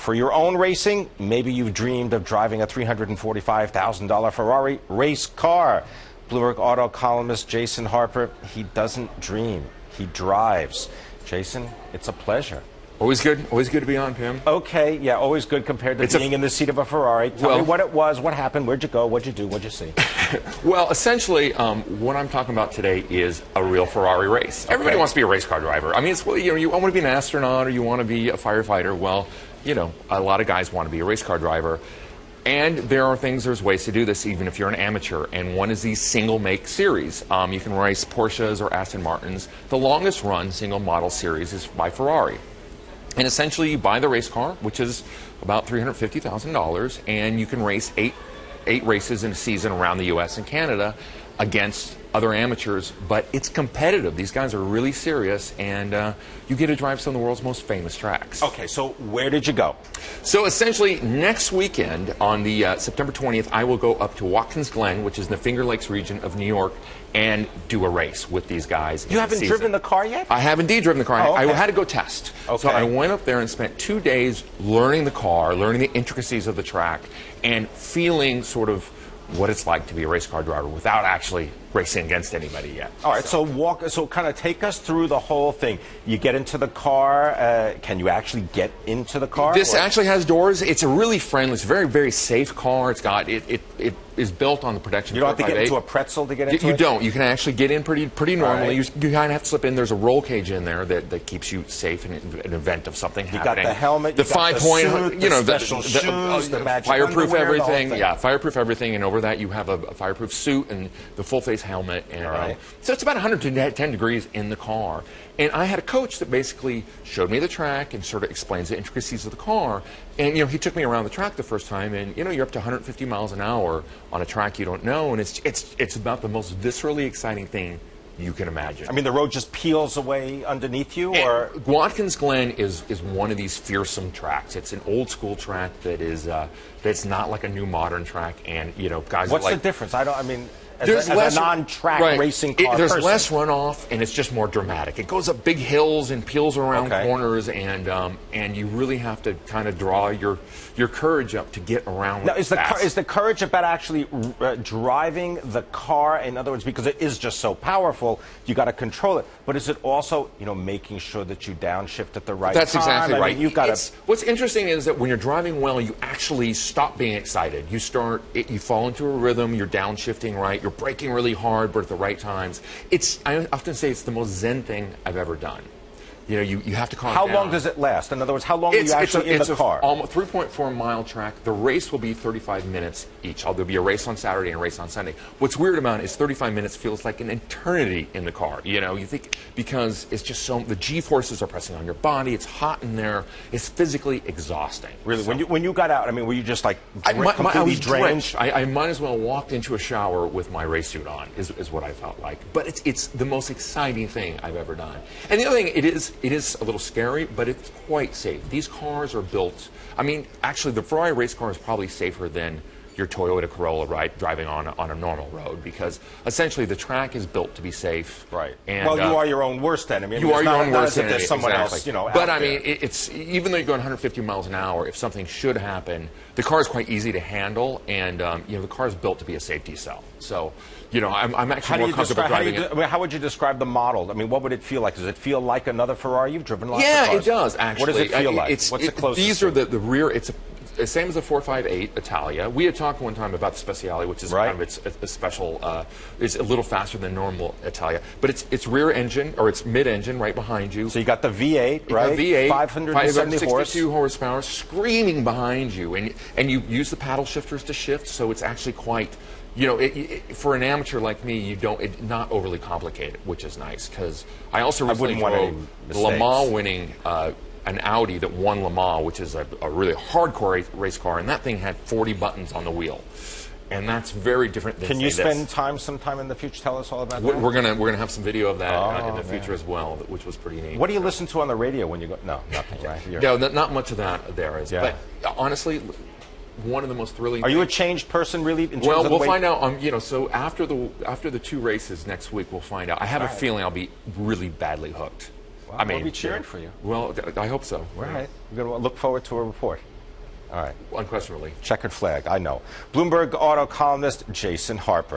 For your own racing, maybe you've dreamed of driving a $345,000 Ferrari race car. Bloomberg Auto columnist Jason Harper, he doesn't dream, he drives. Jason, it's a pleasure. Always good to be on, Pim. Okay, yeah, always good compared to being in the seat of a Ferrari. Tell me what it was, what happened, where'd you go, what'd you do, what'd you see? Well, essentially, what I'm talking about today is a real Ferrari race. Okay. Everybody wants to be a race car driver. I mean, it's, you know, you want to be an astronaut or you want to be a firefighter. Well, you know, a lot of guys want to be a race car driver. And there's ways to do this even if you're an amateur. And one is these single make series. You can race Porsches or Aston Martins. The longest run single model series is by Ferrari. And essentially, you buy the race car, which is about $350,000, and you can race eight races in a season around the U.S. and Canada against other amateurs. But it's competitive. These guys are really serious, and you get to drive some of the world's most famous tracks. Okay, so where did you go? So essentially, next weekend on the September 20th, I will go up to Watkins Glen, which is in the Finger Lakes region of New York, and do a race with these guys. You haven't driven the car yet? I have indeed driven the car. Oh, okay. I had to go test. Okay. So I went up there and spent 2 days learning the car, learning the intricacies of the track, and feeling sort of what it's like to be a race car driver without actually racing against anybody yet. All right, so kind of take us through the whole thing. You get into the car. Can you actually get into the car? This actually has doors. It's a really friendly, it's a very, very safe car. It's got it is built on the production. You don't have to get into a pretzel to get into it? You don't. You can actually get in pretty normally. Right. You kind of have to slip in. There's a roll cage in there that keeps you safe in an event of something happening. You got the helmet, the you got the suit, you know, the special shoes, the magic fireproof underwear, everything. Yeah, fireproof everything, and over that you have a fireproof suit and the full face helmet. And so it's about 110 degrees in the car. And I had a coach that basically showed me the track and sort of explains the intricacies of the car. And, you know, he took me around the track the first time, and, you know, you're up to 150 miles an hour on a track you don't know, and it's about the most viscerally exciting thing you can imagine. I mean, the road just peels away underneath you, or? Watkins Glen is one of these fearsome tracks. It's an old school track that is that's not like a new modern track, and, you know, guys What's the difference? As a non-track racing car there's person. less runoff, and it's just more dramatic. It goes up big hills and peels around corners, and you really have to kind of draw your courage up to get around. Now, is the courage about actually driving the car? In other words, because it is just so powerful, you got to control it. But is it also, you know, making sure that you downshift at the right time? That's exactly right. I mean, you've got to. What's interesting is that when you're driving well, you actually stop being excited. You fall into a rhythm. You're downshifting right. You're braking really hard, but at the right times. I often say it's the most zen thing I've ever done. You know, you have to calm down. How long does it last? In other words, how long are you actually in the car? It's a 3.4-mile track. The race will be 35 minutes each. There'll be a race on Saturday and a race on Sunday. What's weird about it is 35 minutes feels like an eternity in the car. You know, you think, because it's just the G-forces are pressing on your body. It's hot in there. It's physically exhausting. Really? So, when you got out, I mean, were you just like completely I was drained? drenched. I might as well walked into a shower with my race suit on, is what I felt like. But it's the most exciting thing I've ever done. And the other thing, it is a little scary, but it's quite safe. These cars are built, I mean, actually the Ferrari race car is probably safer than your Toyota Corolla driving on a normal road, because essentially the track is built to be safe. Right. And, well, you are your own worst enemy. You are your own worst enemy. There's someone else, you know. But I mean, it's even though you're going 150 miles an hour, if something should happen, the car is quite easy to handle, and you know, the car is built to be a safety cell. So, you know, I'm actually more comfortable driving it. How would you describe the model? I mean, what would it feel like? Does it feel like another Ferrari? You've driven lots of cars. Yeah, it does, actually. What does it feel like? What's the closest? These are the rear. It's the same as the 458 Italia. We had talked one time about the Speciale, which is kind of a special. It's a little faster than normal Italia, but it's rear engine, or it's mid-engine right behind you. So you got the V8, right? V8, 562 horsepower, screaming behind you, and you use the paddle shifters to shift, so it's actually quite. You know, for an amateur like me, it's not overly complicated, which is nice, because I also recently drove the Le Mans winning an Audi that won Le Mans, which is a really hardcore race car, and that thing had 40 buttons on the wheel. And that's very different than Can you spend sometime in the future? Tell us all about that. We're gonna have some video of that in the future as well, which was pretty neat. What do you listen to on the radio when you go? No, nothing, right? No, not much of that there is. Yeah. But honestly, one of the most thrilling. Are you a changed person, really? In terms well, of we'll find out. You know, so after the 2 races next week, we'll find out. I have a feeling I'll be really badly hooked. Well, I mean, we'll be cheering for you. Well, I hope so. All right. We're going to look forward to a report. All right. Unquestionably. Checkered flag, I know. Bloomberg auto columnist Jason Harper.